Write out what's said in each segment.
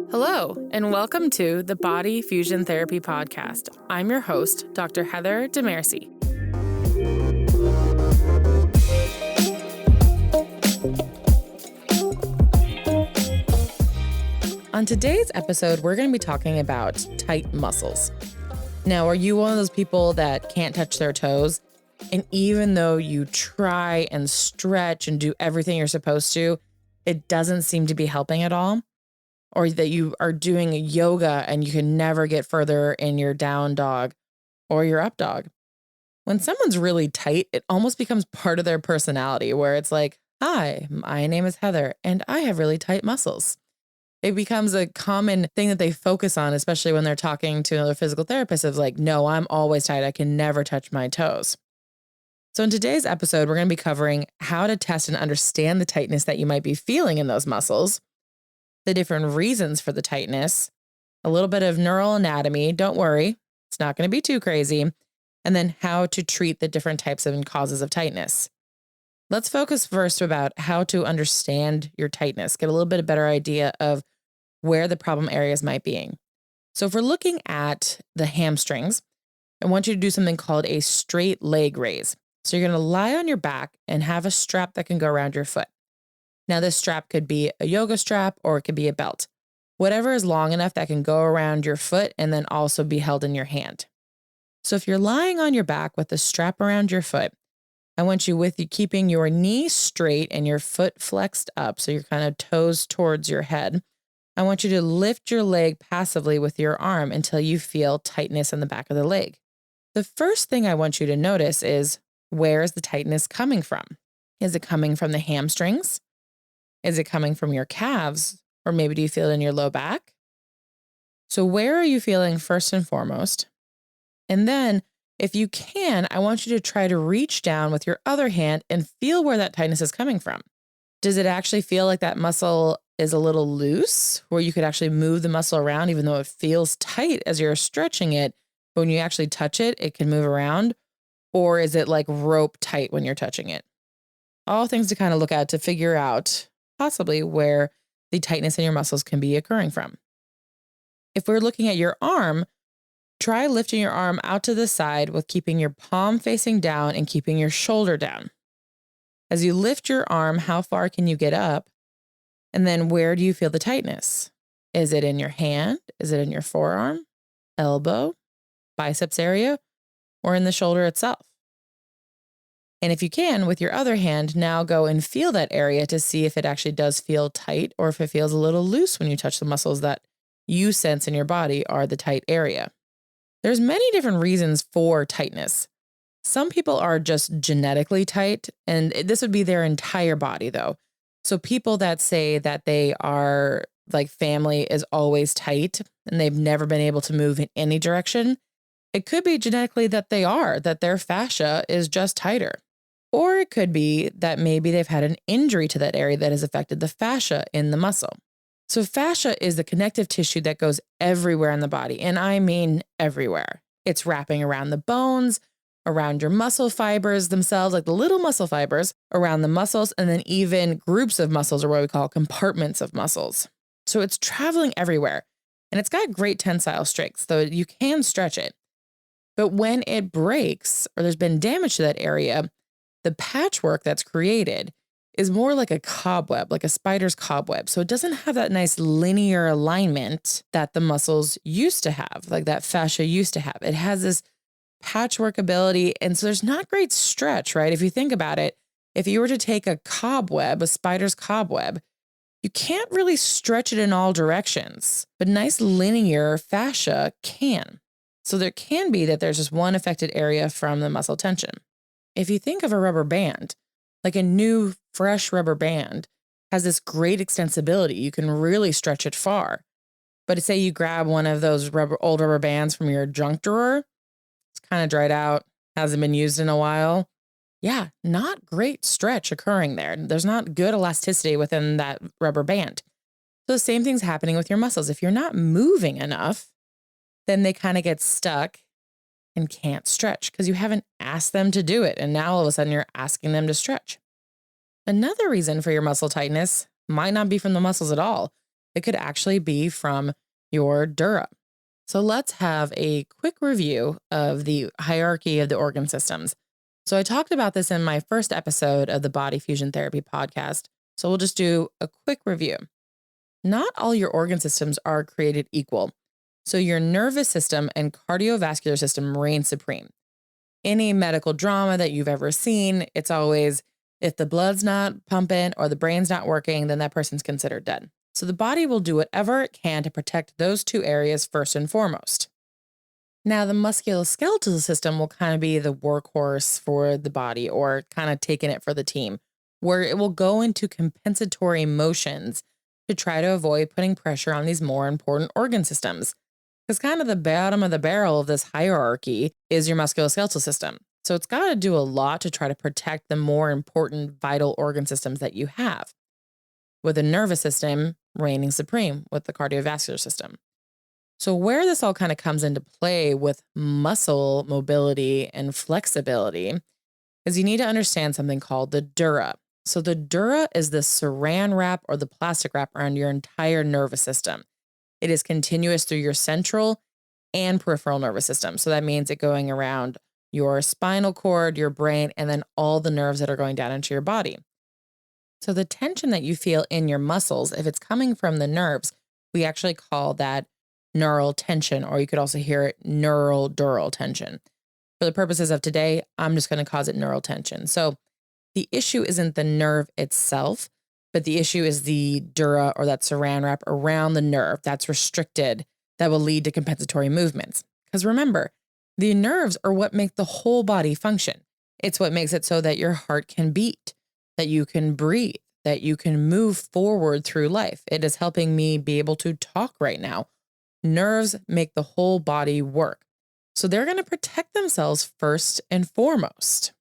Hello, and welcome to the Body Fusion Therapy Podcast. I'm your host, Dr. Heather Demercy. On today's episode, we're going to be talking about tight muscles. Now, are you one of those people that can't touch their toes? And even though you try and stretch and do everything you're supposed to, it doesn't seem to be helping at all? Or that you are doing yoga and you can never get further in your down dog or your up dog. When someone's really tight, it almost becomes part of their personality where it's like, hi, my name is Heather and I have really tight muscles. It becomes a common thing that they focus on, especially when they're talking to another physical therapist of like, no, I'm always tight. I can never touch my toes. So in today's episode, we're going to be covering how to test and understand the tightness that you might be feeling in those muscles, the different reasons for the tightness, a little bit of neural anatomy. Don't worry, it's not going to be too crazy. And then how to treat the different types of and causes of tightness. Let's focus first about how to understand your tightness, get a little bit of better idea of where the problem areas might be. So if we're looking at the hamstrings, I want you to do something called a straight leg raise. So you're going to lie on your back and have a strap that can go around your foot. Now, this strap could be a yoga strap or it could be a belt. Whatever is long enough that can go around your foot and then also be held in your hand. So if you're lying on your back with the strap around your foot, I want you keeping your knee straight and your foot flexed up, so you're kind of toes towards your head. I want you to lift your leg passively with your arm until you feel tightness in the back of the leg. The first thing I want you to notice is, where is the tightness coming from? Is it coming from the hamstrings? Is it coming from your calves? Or maybe do you feel it in your low back? So where are you feeling first and foremost? And then if you can, I want you to try to reach down with your other hand and feel where that tightness is coming from. Does it actually feel like that muscle is a little loose, where you could actually move the muscle around even though it feels tight as you're stretching it, but when you actually touch it, it can move around? Or is it like rope tight when you're touching it? All things to kind of look at to figure out possibly where the tightness in your muscles can be occurring from. If we're looking at your arm, try lifting your arm out to the side with keeping your palm facing down and keeping your shoulder down. As you lift your arm, how far can you get up? And then where do you feel the tightness? Is it in your hand? Is it in your forearm, elbow, biceps area, or in the shoulder itself? And if you can, with your other hand, now go and feel that area to see if it actually does feel tight or if it feels a little loose when you touch the muscles that you sense in your body are the tight area. There's many different reasons for tightness. Some people are just genetically tight, and this would be their entire body though. So people that say that they are like family is always tight and they've never been able to move in any direction, it could be genetically that their fascia is just tighter. Or it could be that maybe they've had an injury to that area that has affected the fascia in the muscle. So fascia is the connective tissue that goes everywhere in the body. And I mean everywhere. It's wrapping around the bones, around your muscle fibers themselves, like the little muscle fibers around the muscles, and then even groups of muscles, or what we call compartments of muscles. So it's traveling everywhere. And it's got great tensile strength, so you can stretch it. But when it breaks or there's been damage to that area, the patchwork that's created is more like a cobweb, like a spider's cobweb. So it doesn't have that nice linear alignment that the muscles used to have, like that fascia used to have. It has this patchwork ability. And so there's not great stretch, right? If you think about it, if you were to take a cobweb, a spider's cobweb, you can't really stretch it in all directions, but nice linear fascia can. So there can be that there's just one affected area from the muscle tension. If you think of a rubber band, like a new, fresh rubber band has this great extensibility. You can really stretch it far. But say you grab one of those old rubber bands from your junk drawer, it's kind of dried out, hasn't been used in a while. Yeah, not great stretch occurring there. There's not good elasticity within that rubber band. So the same thing's happening with your muscles. If you're not moving enough, then they kind of get stuck and can't stretch because you haven't asked them to do it. And now all of a sudden you're asking them to stretch. Another reason for your muscle tightness might not be from the muscles at all. It could actually be from your dura. So let's have a quick review of the hierarchy of the organ systems. So I talked about this in my first episode of the Body Fusion Therapy podcast. So we'll just do a quick review. Not all your organ systems are created equal. So your nervous system and cardiovascular system reign supreme. Any medical drama that you've ever seen, it's always if the blood's not pumping or the brain's not working, then that person's considered dead. So the body will do whatever it can to protect those two areas first and foremost. Now, the musculoskeletal system will kind of be the workhorse for the body or kind of taking it for the team, where it will go into compensatory motions to try to avoid putting pressure on these more important organ systems. Because kind of the bottom of the barrel of this hierarchy is your musculoskeletal system. So it's got to do a lot to try to protect the more important vital organ systems that you have, with the nervous system reigning supreme with the cardiovascular system. So where this all kind of comes into play with muscle mobility and flexibility is you need to understand something called the dura. So the dura is the saran wrap or the plastic wrap around your entire nervous system. It is continuous through your central and peripheral nervous system. So that means it going around your spinal cord, your brain, and then all the nerves that are going down into your body. So the tension that you feel in your muscles, if it's coming from the nerves, we actually call that neural tension, or you could also hear it neural dural tension. For the purposes of today, I'm just going to call it neural tension. So the issue isn't the nerve itself, but the issue is the dura or that saran wrap around the nerve that's restricted that will lead to compensatory movements. Because remember, the nerves are what make the whole body function. It's what makes it so that your heart can beat, that you can breathe, that you can move forward through life. It is helping me be able to talk right now. Nerves make the whole body work. So they're going to protect themselves first and foremost.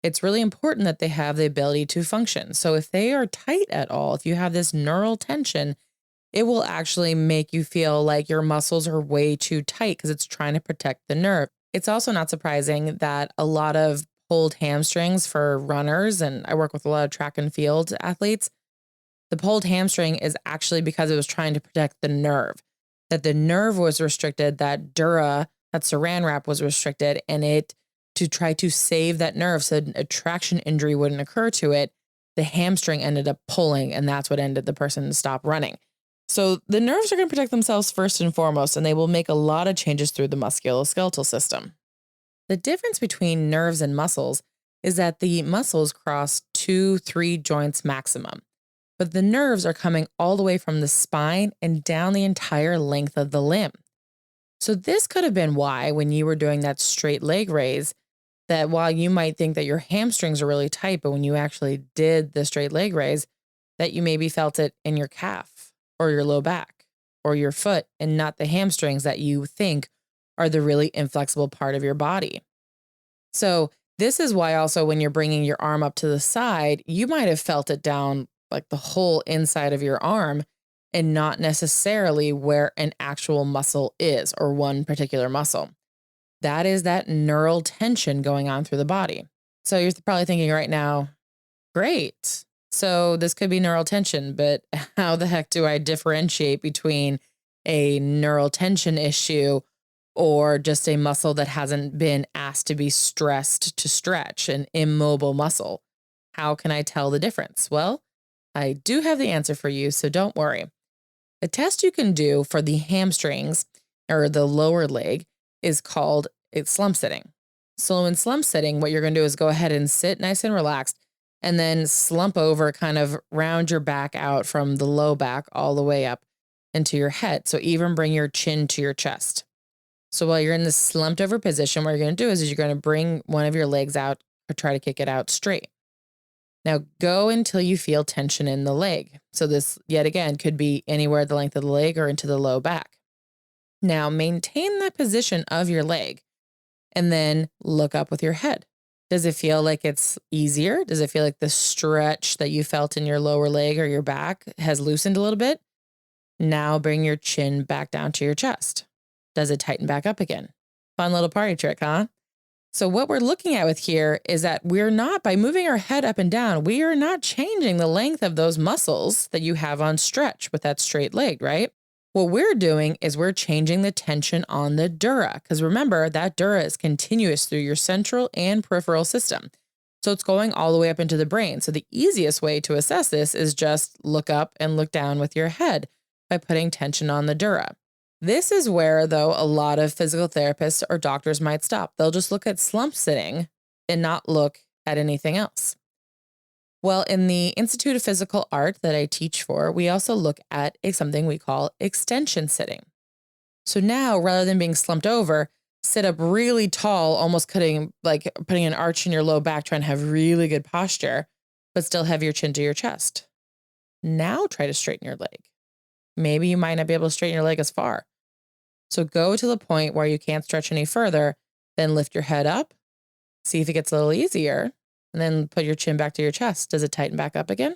It's really important that they have the ability to function. So if they are tight at all, if you have this neural tension, it will actually make you feel like your muscles are way too tight because it's trying to protect the nerve. It's also not surprising that a lot of pulled hamstrings for runners, and I work with a lot of track and field athletes, the pulled hamstring is actually because it was trying to protect the nerve, that the nerve was restricted, that dura, that saran wrap was restricted, and it to try to save that nerve so a traction injury wouldn't occur to it, the hamstring ended up pulling, and that's what ended the person to stop running. So the nerves are going to protect themselves first and foremost, and they will make a lot of changes through the musculoskeletal system. The difference between nerves and muscles is that the muscles cross 2-3 joints maximum, but the nerves are coming all the way from the spine and down the entire length of the limb. So this could have been why when you were doing that straight leg raise, that while you might think that your hamstrings are really tight, but when you actually did the straight leg raise, that you maybe felt it in your calf or your low back or your foot and not the hamstrings that you think are the really inflexible part of your body. So this is why also when you're bringing your arm up to the side, you might have felt it down like the whole inside of your arm and not necessarily where an actual muscle is or one particular muscle. That is that neural tension going on through the body. So you're probably thinking right now, great. So this could be neural tension, but how the heck do I differentiate between a neural tension issue or just a muscle that hasn't been asked to be stressed to stretch, an immobile muscle? How can I tell the difference? Well, I do have the answer for you, so don't worry. The test you can do for the hamstrings or the lower leg is called slump sitting. So in slump sitting, what you're going to do is go ahead and sit nice and relaxed and then slump over, kind of round your back out from the low back all the way up into your head. So even bring your chin to your chest. So while you're in this slumped over position, what you're going to do is you're going to bring one of your legs out or try to kick it out straight. Now go until you feel tension in the leg. So this, yet again, could be anywhere at the length of the leg or into the low back. Now maintain that position of your leg and then look up with your head. Does it feel like it's easier? Does it feel like the stretch that you felt in your lower leg or your back has loosened a little bit? Now bring your chin back down to your chest. Does it tighten back up again? Fun little party trick, huh? So what we're looking at with here is that we're not, by moving our head up and down, we are not changing the length of those muscles that you have on stretch with that straight leg, right? What we're doing is we're changing the tension on the dura. Because remember, that dura is continuous through your central and peripheral system. So it's going all the way up into the brain. So the easiest way to assess this is just look up and look down with your head by putting tension on the dura. This is where, though, a lot of physical therapists or doctors might stop. They'll just look at slump sitting and not look at anything else. Well, in the Institute of Physical Art that I teach for, we also look at something we call extension sitting. So now, rather than being slumped over, sit up really tall, almost putting an arch in your low back, trying to have really good posture, but still have your chin to your chest. Now try to straighten your leg. Maybe you might not be able to straighten your leg as far. So go to the point where you can't stretch any further, then lift your head up, see if it gets a little easier, and then put your chin back to your chest. Does it tighten back up again?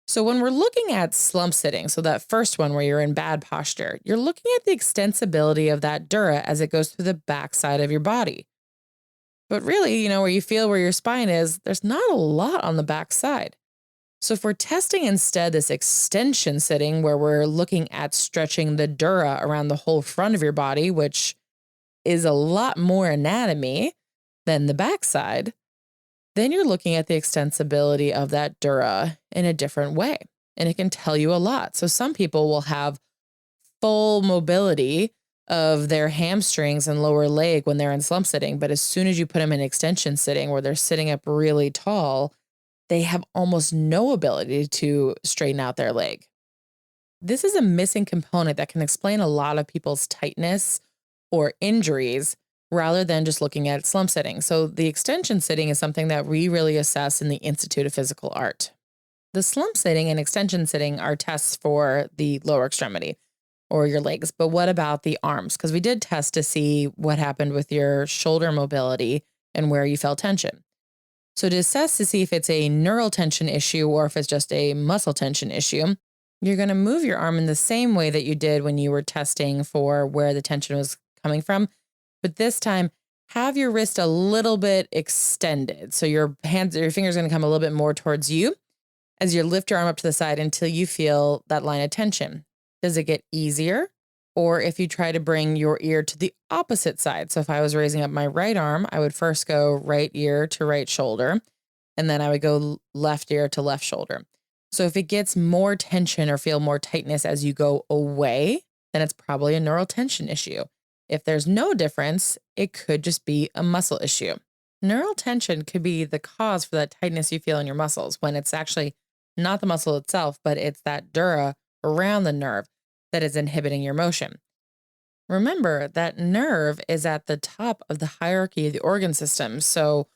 So when we're looking at slump sitting, so that first one where you're in bad posture, you're looking at the extensibility of that dura as it goes through the backside of your body. But really, where you feel where your spine is, there's not a lot on the backside. So if we're testing instead this extension sitting where we're looking at stretching the dura around the whole front of your body, which is a lot more anatomy than the backside, then you're looking at the extensibility of that dura in a different way. And it can tell you a lot. So some people will have full mobility of their hamstrings and lower leg when they're in slump sitting. But as soon as you put them in extension sitting where they're sitting up really tall, they have almost no ability to straighten out their leg. This is a missing component that can explain a lot of people's tightness or injuries rather than just looking at slump sitting. So the extension sitting is something that we really assess in the Institute of Physical Art. The slump sitting and extension sitting are tests for the lower extremity or your legs. But what about the arms? Because we did test to see what happened with your shoulder mobility and where you felt tension. So to assess to see if it's a neural tension issue or if it's just a muscle tension issue, you're going to move your arm in the same way that you did when you were testing for where the tension was coming from. But this time, have your wrist a little bit extended. So your fingers are going to come a little bit more towards you as you lift your arm up to the side until you feel that line of tension. Does it get easier? Or if you try to bring your ear to the opposite side. So if I was raising up my right arm, I would first go right ear to right shoulder, and then I would go left ear to left shoulder. So if it gets more tension or feel more tightness as you go away, then it's probably a neural tension issue. If there's no difference, it could just be a muscle issue. Neural tension could be the cause for that tightness you feel in your muscles when it's actually not the muscle itself, but it's that dura around the nerve that is inhibiting your motion. Remember that nerve is at the top of the hierarchy of the organ system. So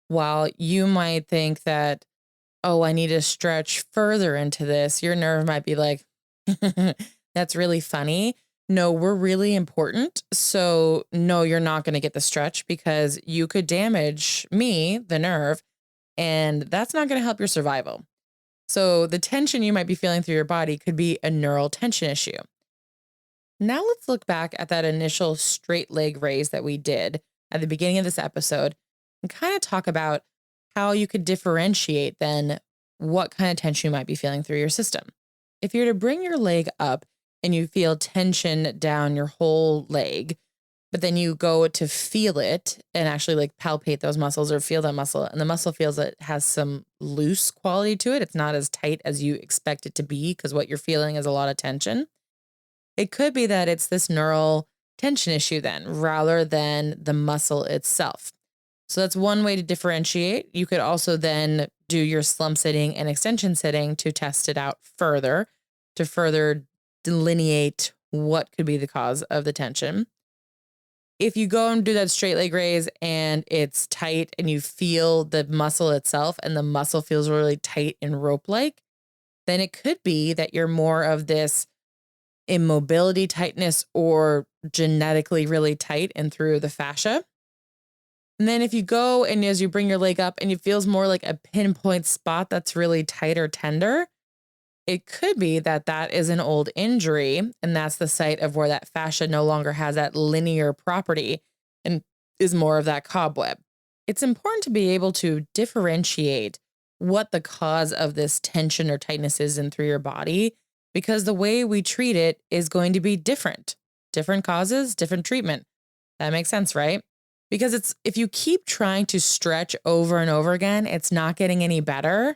while you might think that, oh, I need to stretch further into this, your nerve might be like, that's really funny. No, we're really important. So no, you're not going to get the stretch because you could damage me, the nerve, and that's not going to help your survival. So the tension you might be feeling through your body could be a neural tension issue. Now let's look back at that initial straight leg raise that we did at the beginning of this episode and kind of talk about how you could differentiate then what kind of tension you might be feeling through your system. If you're to bring your leg up and you feel tension down your whole leg, but then you go to feel it and actually palpate those muscles or feel that muscle, and the muscle feels it has some loose quality to it. It's not as tight as you expect it to be because what you're feeling is a lot of tension. It could be that it's this neural tension issue then rather than the muscle itself. So that's one way to differentiate. You could also then do your slump sitting and extension sitting to test it out further, to further delineate what could be the cause of the tension. If you go and do that straight leg raise and it's tight and you feel the muscle itself and the muscle feels really tight and rope-like, then it could be that you're more of this immobility tightness or genetically really tight and through the fascia. And then if you go and as you bring your leg up and it feels more like a pinpoint spot that's really tight or tender, it could be that that is an old injury and that's the site of where that fascia no longer has that linear property. And is more of that cobweb. It's important to be able to differentiate what the cause of this tension or tightness is in through your body, because the way we treat it is going to be different. Different causes, different treatment. That makes sense, right? Because if you keep trying to stretch over and over again, it's not getting any better,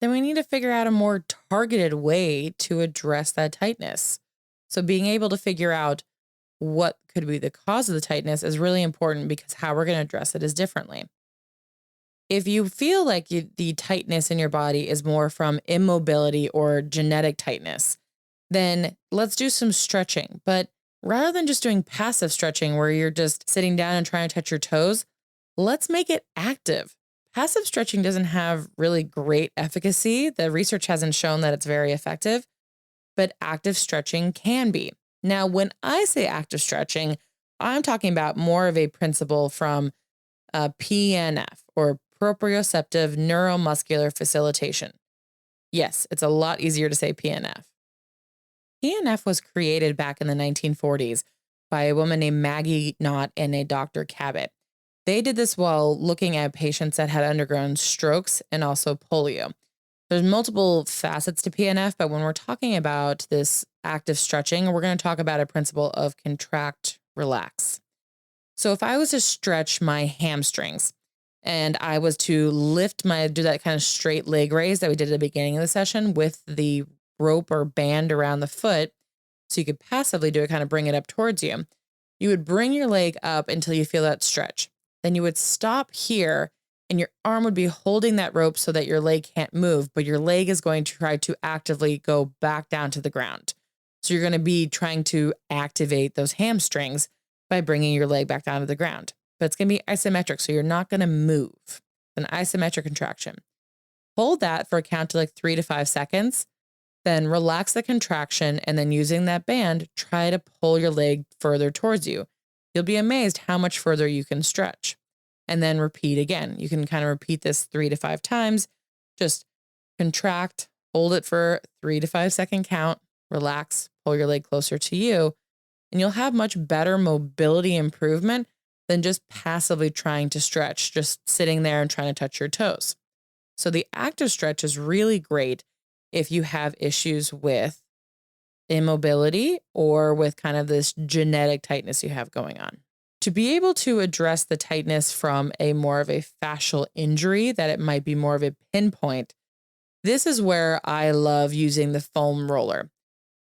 then we need to figure out a more targeted way to address that tightness. So being able to figure out what could be the cause of the tightness is really important, because how we're going to address it is differently. If you feel like the tightness in your body is more from immobility or genetic tightness, then let's do some stretching. But rather than just doing passive stretching where you're just sitting down and trying to touch your toes, let's make it active. Passive stretching doesn't have really great efficacy. The research hasn't shown that it's very effective, but active stretching can be. Now, when I say active stretching, I'm talking about more of a principle from PNF, or proprioceptive neuromuscular facilitation. Yes, it's a lot easier to say PNF. PNF was created back in the 1940s by a woman named Maggie Knott and a Dr. Cabot. They did this while looking at patients that had undergone strokes and also polio. There's multiple facets to PNF, but when we're talking about this active stretching, we're going to talk about a principle of contract, relax. So if I was to stretch my hamstrings and I was to do that kind of straight leg raise that we did at the beginning of the session with the rope or band around the foot, so you could passively do it, kind of bring it up towards you, you would bring your leg up until you feel that stretch. Then you would stop here and your arm would be holding that rope so that your leg can't move, but your leg is going to try to actively go back down to the ground. So you're going to be trying to activate those hamstrings by bringing your leg back down to the ground. But it's going to be isometric, so you're not going to move. An isometric contraction. Hold that for a count to like 3 to 5 seconds, then relax the contraction, and then using that band, try to pull your leg further towards you. You'll be amazed how much further you can stretch. And then repeat again. You can kind of repeat this 3 to 5 times. Just contract, hold it for 3 to 5 second count, relax, pull your leg closer to you, and you'll have much better mobility improvement than just passively trying to stretch, just sitting there and trying to touch your toes. So the active stretch is really great if you have issues with immobility or with kind of this genetic tightness you have going on. To be able to address the tightness from a more of a fascial injury, that it might be more of a pinpoint, this is where I love using the foam roller.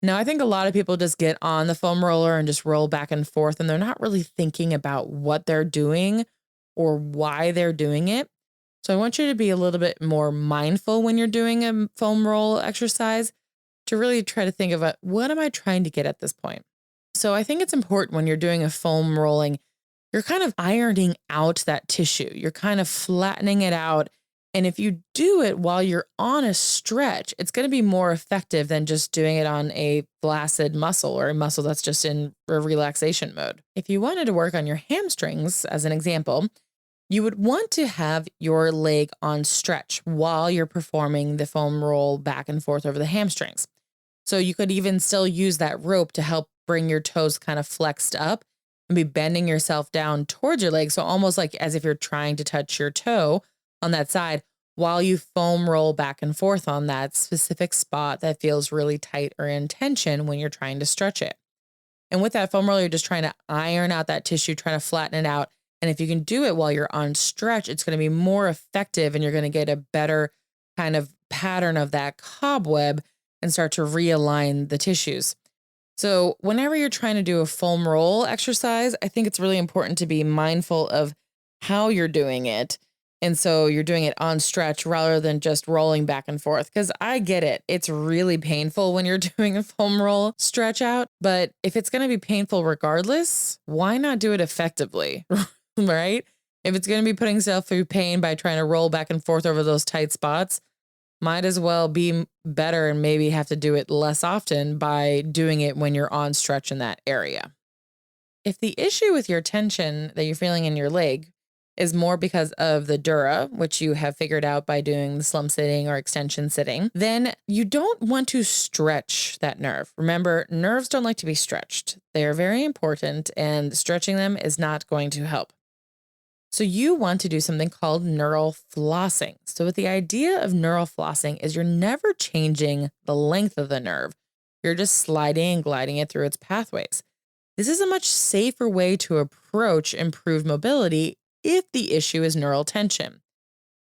Now, I think a lot of people just get on the foam roller and just roll back and forth, and they're not really thinking about what they're doing or why they're doing it. So I want you to be a little bit more mindful when you're doing a foam roll exercise, to really try to think about, what am I trying to get at this point? So I think it's important when you're doing a foam rolling, you're kind of ironing out that tissue. You're kind of flattening it out. And if you do it while you're on a stretch, it's going to be more effective than just doing it on a flaccid muscle or a muscle that's just in a relaxation mode. If you wanted to work on your hamstrings, as an example, you would want to have your leg on stretch while you're performing the foam roll back and forth over the hamstrings. So you could even still use that rope to help bring your toes kind of flexed up and be bending yourself down towards your leg. So almost like as if you're trying to touch your toe on that side while you foam roll back and forth on that specific spot that feels really tight or in tension when you're trying to stretch it. And with that foam roller, you're just trying to iron out that tissue, trying to flatten it out. And if you can do it while you're on stretch, it's going to be more effective and you're going to get a better kind of pattern of that cobweb and start to realign the tissues. So whenever you're trying to do a foam roll exercise, I think it's really important to be mindful of how you're doing it. And so you're doing it on stretch rather than just rolling back and forth. Because I get it. It's really painful when you're doing a foam roll stretch out. But if it's going to be painful regardless, why not do it effectively? Right? If it's going to be putting yourself through pain by trying to roll back and forth over those tight spots, might as well be better and maybe have to do it less often by doing it when you're on stretch in that area. If the issue with your tension that you're feeling in your leg is more because of the dura, which you have figured out by doing the slump sitting or extension sitting, then you don't want to stretch that nerve. Remember, nerves don't like to be stretched. They are very important, and stretching them is not going to help. So you want to do something called neural flossing. So the idea of neural flossing is you're never changing the length of the nerve. You're just sliding and gliding it through its pathways. This is a much safer way to approach improved mobility if the issue is neural tension,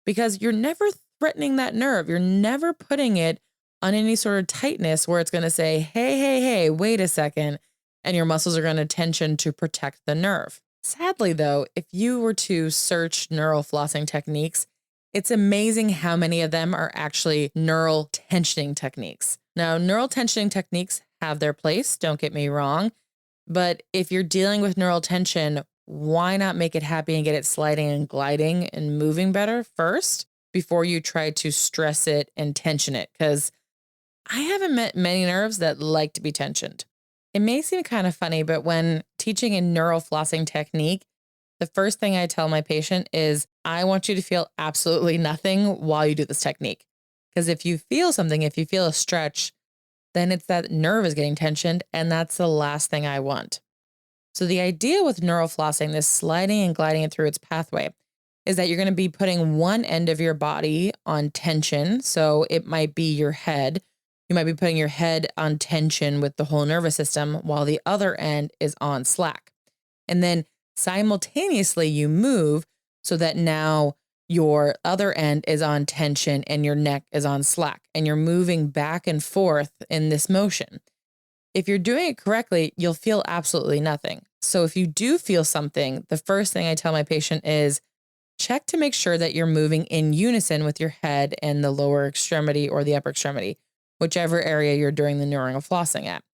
because you're never threatening that nerve. You're never putting it on any sort of tightness where it's going to say, hey, wait a second, and your muscles are going to tension to protect the nerve. Sadly, though, if you were to search neural flossing techniques, it's amazing how many of them are actually neural tensioning techniques. Now, neural tensioning techniques have their place, don't get me wrong, but if you're dealing with neural tension, why not make it happy and get it sliding and gliding and moving better first before you try to stress it and tension it? Because I haven't met many nerves that like to be tensioned. It may seem kind of funny, but when teaching a neural flossing technique, the first thing I tell my patient is, I want you to feel absolutely nothing while you do this technique. Because if you feel something, if you feel a stretch, then it's that nerve is getting tensioned, and that's the last thing I want. So the idea with neural flossing, this sliding and gliding it through its pathway, is that you're going to be putting one end of your body on tension. So it might be your head. You might be putting your head on tension with the whole nervous system while the other end is on slack. And then simultaneously you move so that now your other end is on tension and your neck is on slack, and you're moving back and forth in this motion. If you're doing it correctly, you'll feel absolutely nothing. So if you do feel something, the first thing I tell my patient is check to make sure that you're moving in unison with your head and the lower extremity or the upper extremity, whichever area you're doing the neural flossing at.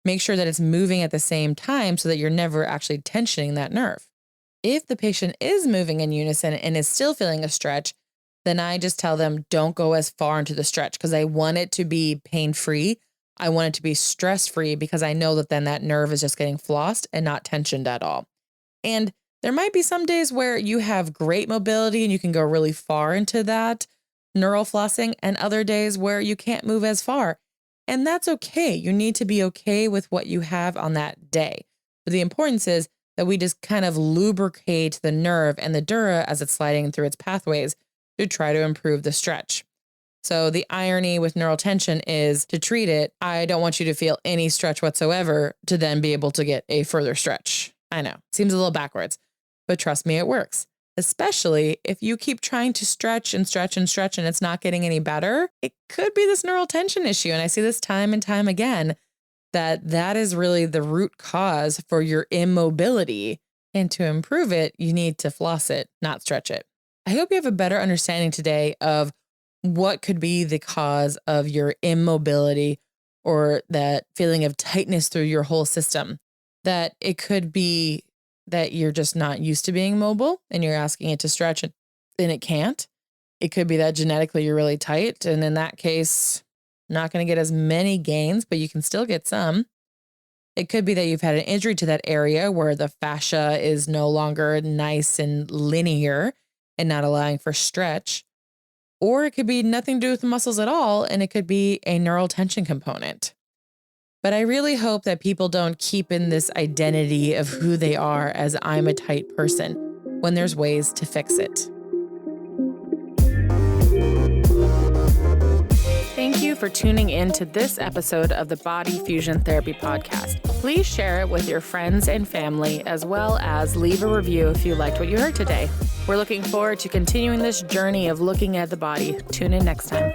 Make sure that it's moving at the same time so that you're never actually tensioning that nerve. If the patient is moving in unison and is still feeling a stretch, then I just tell them don't go as far into the stretch, because I want it to be pain-free. I want it to be stress-free, because I know that then that nerve is just getting flossed and not tensioned at all. And there might be some days where you have great mobility and you can go really far into that neural flossing, and other days where you can't move as far. And that's okay. You need to be okay with what you have on that day. But the importance is that we just kind of lubricate the nerve and the dura as it's sliding through its pathways to try to improve the stretch. So the irony with neural tension is to treat it, I don't want you to feel any stretch whatsoever to then be able to get a further stretch. I know, seems a little backwards, but trust me, it works. Especially if you keep trying to stretch and stretch and stretch and it's not getting any better, it could be this neural tension issue. And I see this time and time again, that is really the root cause for your immobility. And to improve it, you need to floss it, not stretch it. I hope you have a better understanding today of what could be the cause of your immobility or that feeling of tightness through your whole system. That it could be that you're just not used to being mobile and you're asking it to stretch and it can't. It could be that genetically you're really tight. And in that case, not going to get as many gains, but you can still get some. It could be that you've had an injury to that area where the fascia is no longer nice and linear and not allowing for stretch. Or it could be nothing to do with the muscles at all, and it could be a neural tension component. But I really hope that people don't keep in this identity of who they are as I'm a tight person when there's ways to fix it. Thank you for tuning in to this episode of the Body Fusion Therapy Podcast. Please share it with your friends and family, as well as leave a review if you liked what you heard today. We're looking forward to continuing this journey of looking at the body. Tune in next time.